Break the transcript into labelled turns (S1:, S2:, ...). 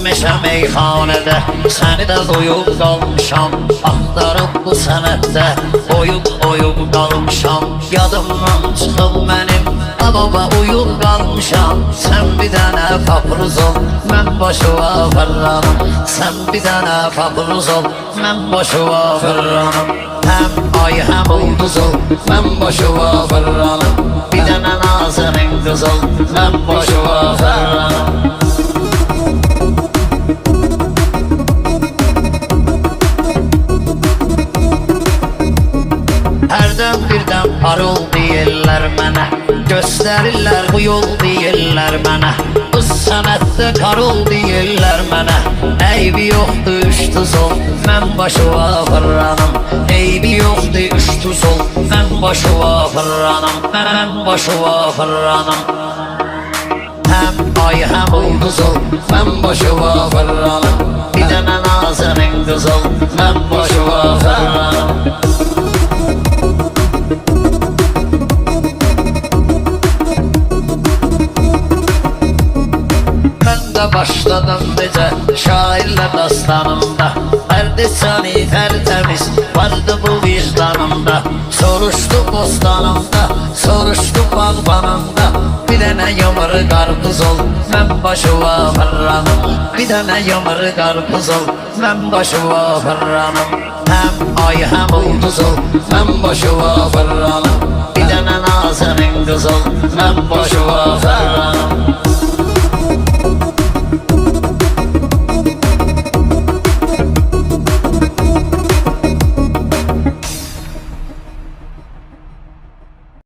S1: Gəlmişəm meyxanədə, səni də doyub qalmışam. Axtarıb bu sənətdə, oyub qalmışam. Yadımdan çıxıb mənim, baba uyub qalmışam. Sən bir dənə papruz ol, mən başıva fırlanım. Sən bir dənə papruz ol, mən başıva fırlanım. Həm ay həm ulduz ol, mən başıva fırlanım. Bir dənə nazının qız ol, mən başıva fırlanım. Hərdən birdən parol deyirlər mənə, göstərirlər bu yol deyirlər mənə. Bu sənətdə karol deyirlər mənə. Eybi yoxdur üç tuz ol, mən başıva fırlanım. Eybi yoxdur üç tuz ol, mən başıva fırlanım. Mən başıva fırlanım. Həm ay həm ulduz ol, mən başıva fırlanım. Bir dənə nazının qız ol, mən başıva fırlanım. Başladım necə şairlə dastanımda. Fərdi səni tərtəmiz vardı bu vicdanımda. Soruşdu bostanımda, soruşdu bağbanımda. Bir dənə yumur qarpız ol, mən başıva fırlanım. Bir dənə yumur qarpız ol, mən başıva fırlanım. Həm ay həm ulduz ol, mən başıva fırlanım. Bir dənə nazının qız ol, mən başıva fırlanım.